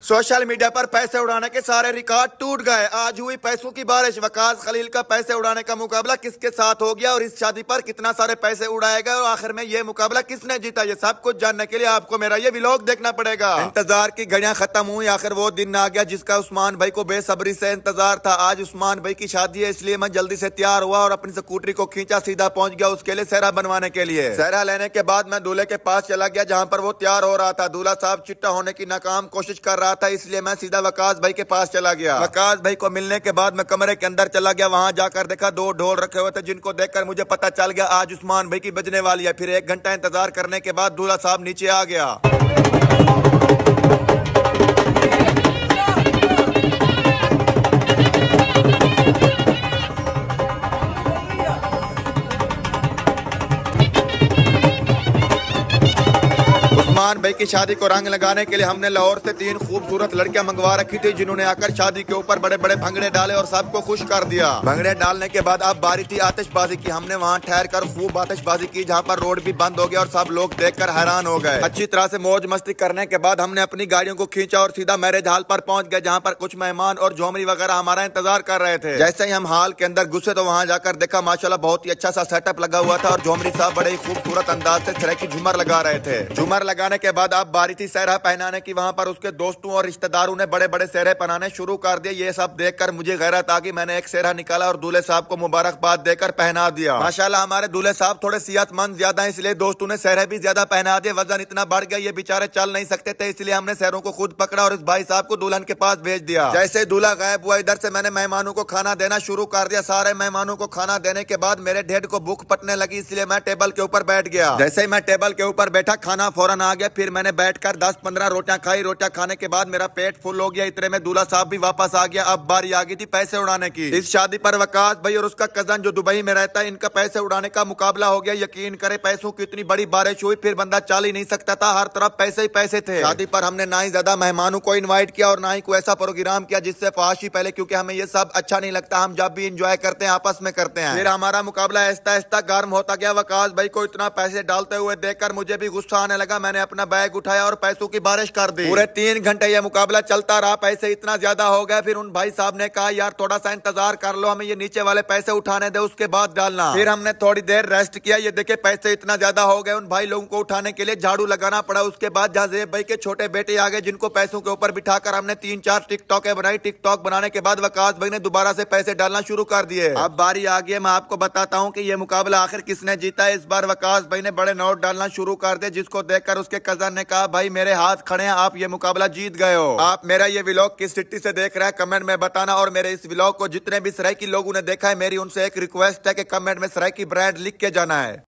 Social media पर पैसे उड़ाने के सारे रिकॉर्ड टूट गए। आज हुई पैसों की बारिश। वकास खलील का पैसे उड़ाने का मुकाबला किसके साथ हो गया और इस शादी पर कितना सारे पैसे उड़ाए गए और आखिर में ये मुकाबला किसने जीता, ये सब कुछ जानने के लिए आपको मेरा ये व्लॉग देखना पड़ेगा। इंतजार की घड़ियां खत्म हुई, आखिर वो दिन आ गया जिसका उस्मान भाई को बेसब्री से इंतजार था। आज उस्मान भाई की शादी है, इसलिए मैं जल्दी से तैयार हुआ और अपनी स्कूटरी को खींचा, सीधा पहुंच गया उसके लिए सेहरा बनवाने के लिए। सेहरा लेने के बाद मैं दूल्हे के पास चला गया जहाँ पर वो तैयार हो रहा था। दूल्हा साहब चिट्टा होने की नाकाम कोशिश कर रहा था, इसलिए मैं सीधा वकास भाई के पास चला गया। वकास भाई को मिलने के बाद मैं कमरे के अंदर चला गया। वहां जाकर देखा दो ढोल रखे हुए थे, जिनको देखकर मुझे पता चल गया आज उस्मान भाई की बजने वाली है। फिर 1 घंटा इंतजार करने के बाद दूल्हा साहब नीचे आ गया। उस्मान भाई की शादी को रंग लगाने के लिए हमने लाहौर से 3 खूबसूरत लड़कियां मंगवा रखी थी, जिन्होंने आकर शादी के ऊपर बड़े बड़े भंगड़े डाले और सबको खुश कर दिया। भंगड़े डालने के बाद अब बारी थी आतिशबाजी की। हमने वहां ठहर कर खूब आतिशबाजी की, जहां पर रोड भी बंद हो गया और सब लोग देखकर हैरान हो गए। अच्छी तरह से मौज मस्ती करने के बाद हमने अपनी गाड़ियों को खींचा और सीधा मैरिज हॉल पर पहुंच गए, जहाँ पर कुछ मेहमान और झोमरी वगैरह हमारा इंतजार कर रहे थे। जैसे ही हम हॉल के अंदर घुसे तो वहां जाकर देखा माशाल्लाह बहुत ही अच्छा सा सेटअप लगा हुआ था और झोमरी साहब बड़े ही खूबसूरत अंदाज से सिरे की झूमर लगा रहे थे। झूमर लगाने के बाद अब बारी थी सेहरा पहनाने की। वहां पर उसके दोस्तों और रिश्तेदारों ने बड़े बड़े सेहरे पहनाने शुरू कर दिए। ये सब देखकर मुझे गैरत आ गई। मैंने एक सेहरा निकाला और दूल्हे साहब को मुबारकबाद देकर पहना दिया। माशाल्लाह हमारे दूल्हे साहब थोड़े सेहतमंद ज्यादा है, इसलिए दोस्तों ने सेहरे भी ज्यादा पहना दिए। वजन इतना बढ़ गया, ये बेचारे चल नहीं सकते थे, इसलिए हमने सेहरों को खुद पकड़ा और इस भाई साहब को दुल्हन के पास भेज दिया। जैसे दूल्हा गायब हुआ, इधर से मैंने मेहमानों को खाना देना शुरू कर दिया। सारे मेहमानों को खाना देने के बाद मेरे ढेड को भूख पटने लगी, इसलिए मैं टेबल के ऊपर बैठ गया। जैसे ही मैं टेबल के ऊपर बैठा, खाना फौरन आ गया। फिर मैंने बैठकर 10-15 रोटियां खाई। रोटियां खाने के बाद मेरा पेट फुल हो गया। इतने में दूल्हा साहब भी वापस आ गया। अब बारी आ गई थी पैसे उड़ाने की। इस शादी पर वकास भाई और उसका कजन जो दुबई में रहता है, इनका पैसे उड़ाने का मुकाबला हो गया। यकीन करे पैसों की इतनी बड़ी बारिश हुई, फिर बंदा चल ही नहीं सकता था, हर तरफ पैसे ही पैसे थे। शादी पर हमने ना ही ज्यादा मेहमानों को इन्वाइट किया और ना ही कोई ऐसा प्रोग्राम किया जिससे फहाशी पहले, क्योंकि हमें ये सब अच्छा नहीं लगता। हम जब भी इंजॉय करते हैं आपस में करते हैं। फिर हमारा मुकाबला आहिस्ता आहिस्ता गर्म होता गया। वकास भाई को इतना पैसे डालते हुए देखकर मुझे भी गुस्सा आने लगा। मैंने अपना बैग उठाया और पैसों की बारिश कर दी। पूरे 3 घंटे ये मुकाबला चलता रहा। पैसे इतना ज्यादा हो गए, फिर उन भाई साहब ने कहा यार थोड़ा सा इंतजार कर लो, हमें ये नीचे वाले पैसे उठाने दे, उसके बाद डालना। फिर हमने थोड़ी देर रेस्ट किया। ये देखे पैसे इतना ज्यादा हो गए, उन भाई लोगों को उठाने के लिए झाड़ू लगाना पड़ा। उसके बाद जहाजेब भाई के छोटे बेटे आ गए, जिनको पैसों के ऊपर बिठाकर हमने 3-4 टिकटॉक बनाई। टिकटॉक बनाने के बाद वकास भाई ने दोबारा से पैसे डालना शुरू कर दिए। अब बारी आ गई, मैं आपको बताता हूँ कि ये मुकाबला आखिर किसने जीता है। इस बार वकास भाई ने बड़े नोट डालना शुरू कर दिए, जिसको देखकर उसके कजन ने कहा भाई मेरे हाथ खड़े हैं, आप ये मुकाबला जीत गए हो। आप मेरा ये व्लॉग किस सिटी से देख रहे हैं कमेंट में बताना, और मेरे इस व्लॉग को जितने भी सराइकी लोगों ने देखा है, मेरी उनसे एक रिक्वेस्ट है कि कमेंट में सराइकी ब्रांड लिख के जाना है।